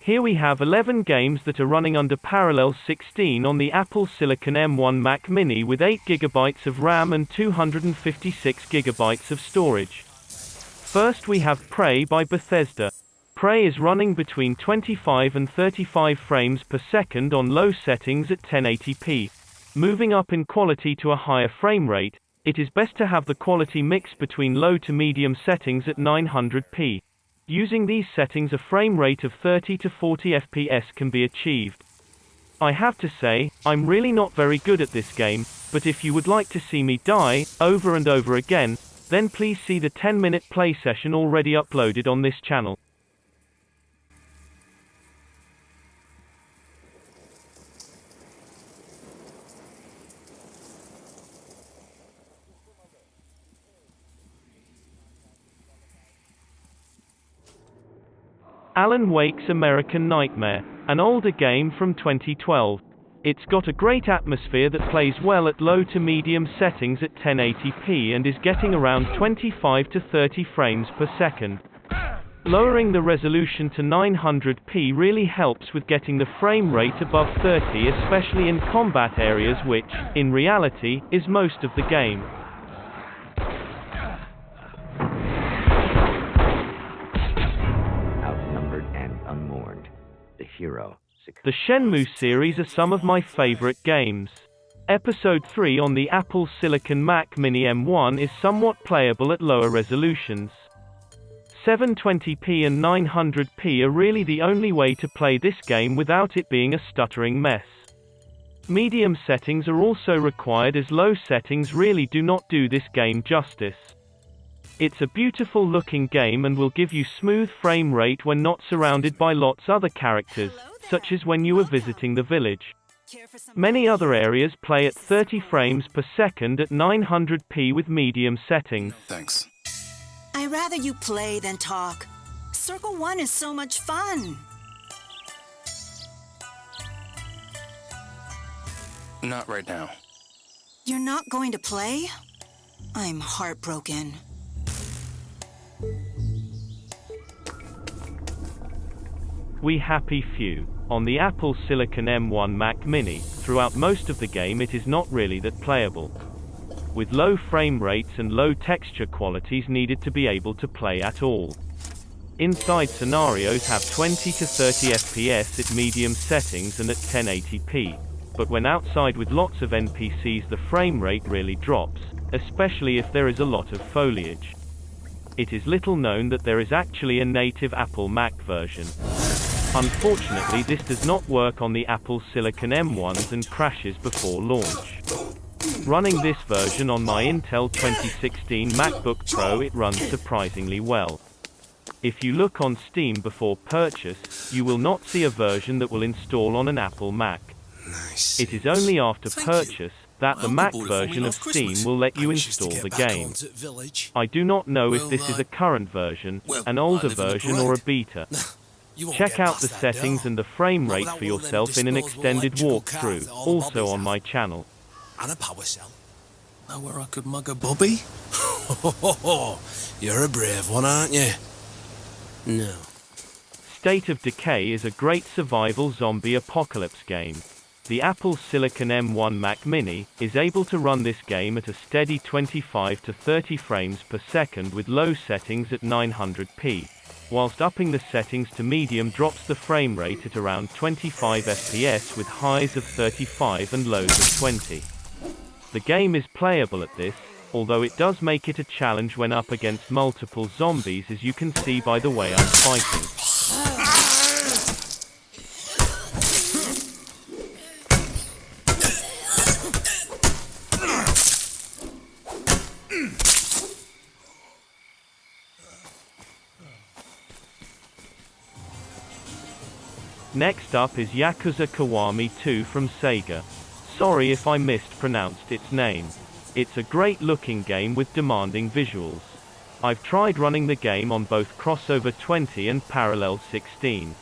Here we have 11 games that are running under Parallels 16 on the Apple Silicon M1 Mac Mini with 8GB of RAM and 256GB of storage. First we have Prey by Bethesda. Prey is running between 25 and 35 frames per second on low settings at 1080p. Moving up in quality to a higher frame rate, it is best to have the quality mix between low to medium settings at 900p. Using these settings, a frame rate of 30 to 40 FPS can be achieved. I have to say, I'm really not very good at this game, but if you would like to see me die, over and over again, then please see the 10-minute play session already uploaded on this channel. Alan Wake's American Nightmare, an older game from 2012. It's got a great atmosphere that plays well at low to medium settings at 1080p and is getting around 25 to 30 frames per second. Lowering the resolution to 900p really helps with getting the frame rate above 30, especially in combat areas, which, in reality, is most of the game. The Shenmue series are some of my favorite games. Episode 3 on the Apple Silicon Mac Mini M1 is somewhat playable at lower resolutions. 720p and 900p are really the only way to play this game without it being a stuttering mess. Medium settings are also required, as low settings really do not do this game justice. It's a beautiful looking game and will give you smooth frame rate when not surrounded by lots other characters, such as when you are visiting the village. Many other areas play at 30 frames per second at 900p with medium settings. Thanks. I'd rather you play than talk. Circle 1 is so much fun. Not right now. You're not going to play? I'm heartbroken. We Happy Few. On the Apple Silicon M1 Mac Mini, throughout most of the game it is not really that playable, with low frame rates and low texture qualities needed to be able to play at all. Inside scenarios have 20 to 30 FPS at medium settings and at 1080p, but when outside with lots of NPCs the frame rate really drops, especially if there is a lot of foliage. It is little known that there is actually a native Apple Mac version. Unfortunately, this does not work on the Apple Silicon M1s and crashes before launch. Running this version on my Intel 2016 MacBook Pro, it runs surprisingly well. If you look on Steam before purchase, you will not see a version that will install on an Apple Mac. Nice. It is only after purchase that the Mac version of Steam will let you install the game. I do not know if this is a current version, an older version, or a beta. Check out the settings and the frame rate for yourself in an extended walkthrough, also on my channel. And a power cell. Now where I could mug a bobby? You're a brave one, aren't you? No. State of Decay is a great survival zombie apocalypse game. The Apple Silicon M1 Mac Mini is able to run this game at a steady 25 to 30 frames per second with low settings at 900p, whilst upping the settings to medium drops the frame rate at around 25 FPS with highs of 35 and lows of 20. The game is playable at this, although it does make it a challenge when up against multiple zombies, as you can see by the way I'm fighting. Next up is Yakuza Kiwami 2 from Sega. Sorry if I mispronounced its name. It's a great looking game with demanding visuals. I've tried running the game on both Crossover 20 and Parallels 16.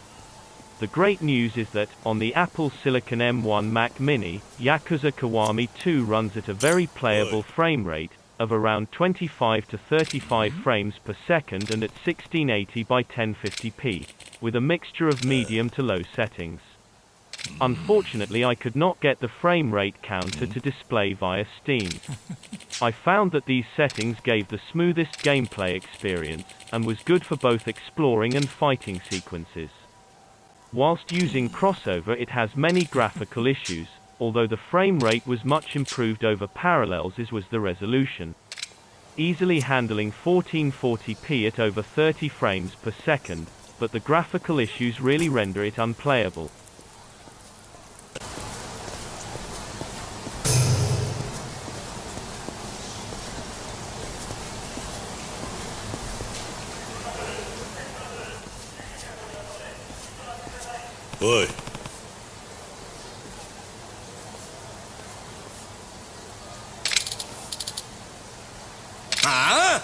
The great news is that, on the Apple Silicon M1 Mac Mini, Yakuza Kiwami 2 runs at a very playable frame rate of around 25 to 35 frames per second and at 1680 by 1050p. with a mixture of medium to low settings. Unfortunately, I could not get the frame rate counter to display via Steam. I found that these settings gave the smoothest gameplay experience, and was good for both exploring and fighting sequences. Whilst using crossover, it has many graphical issues, although the frame rate was much improved over Parallels as was the resolution. Easily handling 1440p at over 30 frames per second, but the graphical issues really render it unplayable. Oi. Huh?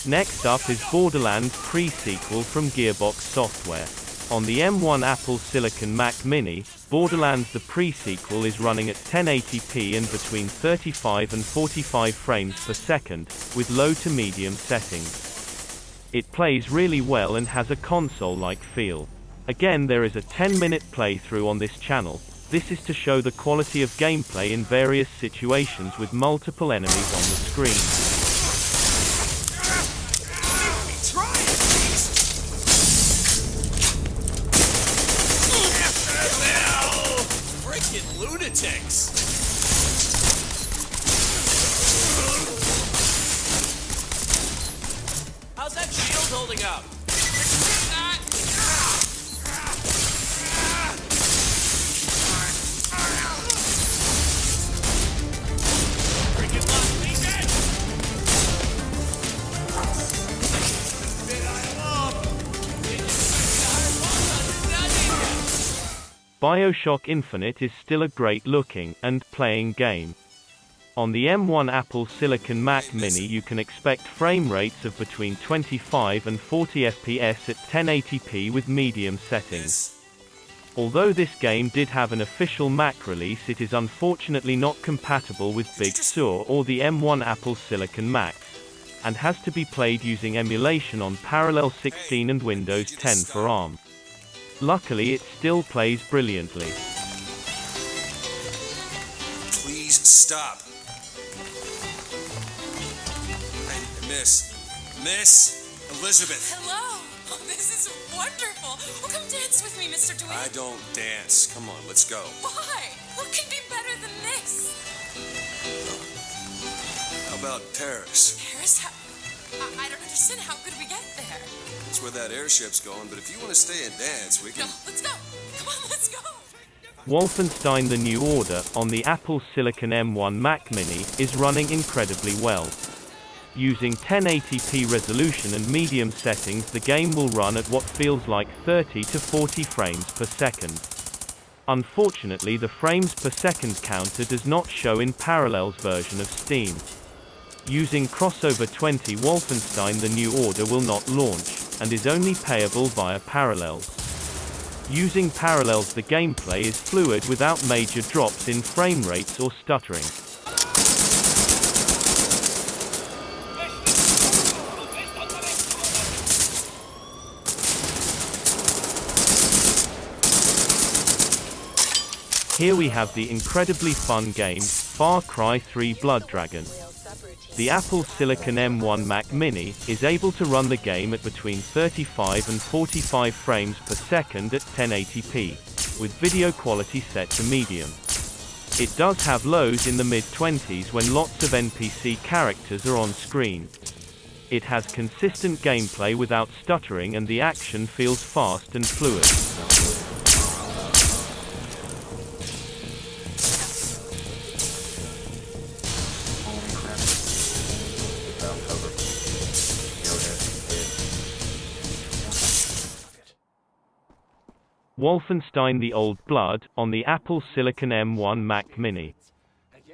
Next up is Borderlands Pre Sequel from Gearbox Software. On the M1 Apple Silicon Mac Mini, Borderlands the Pre-Sequel is running at 1080p and between 35 and 45 frames per second, with low to medium settings. It plays really well and has a console-like feel. Again, there is a 10-minute playthrough on this channel. This is to show the quality of gameplay in various situations with multiple enemies on the screen. Lunatics! How's that shield holding up? Freaking lost me dead! BioShock Infinite is still a great-looking and playing game. On the M1 Apple Silicon Mac Mini, you can expect frame rates of between 25 and 40 FPS at 1080p with medium settings. Although this game did have an official Mac release, it is unfortunately not compatible with Big Sur or the M1 Apple Silicon Macs, and has to be played using emulation on Parallel 16 and Windows 10 for ARM. Luckily, it still plays brilliantly. Please stop. Miss Elizabeth. Hello. Oh, this is wonderful. Oh, come dance with me, Mr. Dwayne. I don't dance. Come on, let's go. Why? What can be better than this? How about Paris? Paris? I don't understand. How could we get there? That's where that airship's going, but if you want to stay and dance, we can... No, let's go. Come on, let's go. Wolfenstein: The New Order on the Apple Silicon M1 Mac Mini is running incredibly well. Using 1080p resolution and medium settings, the game will run at what feels like 30 to 40 frames per second. Unfortunately, the frames per second counter does not show in Parallels version of Steam. Using Crossover 20, Wolfenstein: The New Order will not launch, and is only payable via Parallels. Using Parallels, the gameplay is fluid without major drops in frame rates or stuttering. Here we have the incredibly fun game, Far Cry 3 Blood Dragon. The Apple Silicon M1 Mac Mini is able to run the game at between 35 and 45 frames per second at 1080p, with video quality set to medium. It does have lows in the mid-20s when lots of NPC characters are on screen. It has consistent gameplay without stuttering, and the action feels fast and fluid. Wolfenstein: The Old Blood on the Apple Silicon M1 Mac Mini.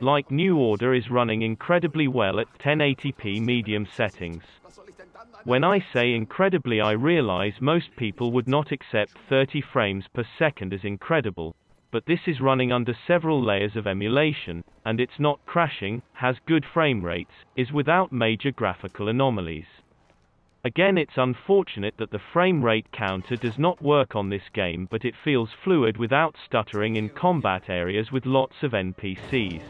Like New Order, is running incredibly well at 1080p medium settings. When I say incredibly, I realize most people would not accept 30 frames per second as incredible, but this is running under several layers of emulation, and it's not crashing, has good frame rates, is without major graphical anomalies. Again, it's unfortunate that the frame rate counter does not work on this game, but it feels fluid without stuttering in combat areas with lots of NPCs.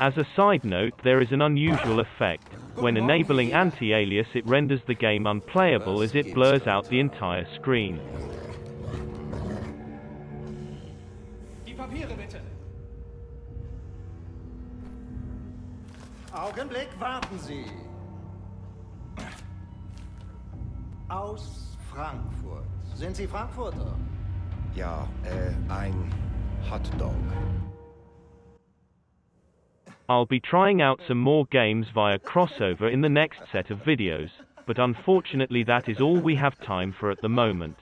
As a side note, there is an unusual effect. When enabling anti-alias, it renders the game unplayable as it blurs out the entire screen. Die Papiere bitte. Augenblick, warten Sie. Aus Frankfurt. Sind Sie Frankfurter? Ja, ein Hotdog. I'll be trying out some more games via crossover in the next set of videos, but unfortunately that is all we have time for at the moment.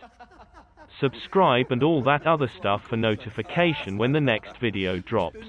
Subscribe and all that other stuff for notification when the next video drops.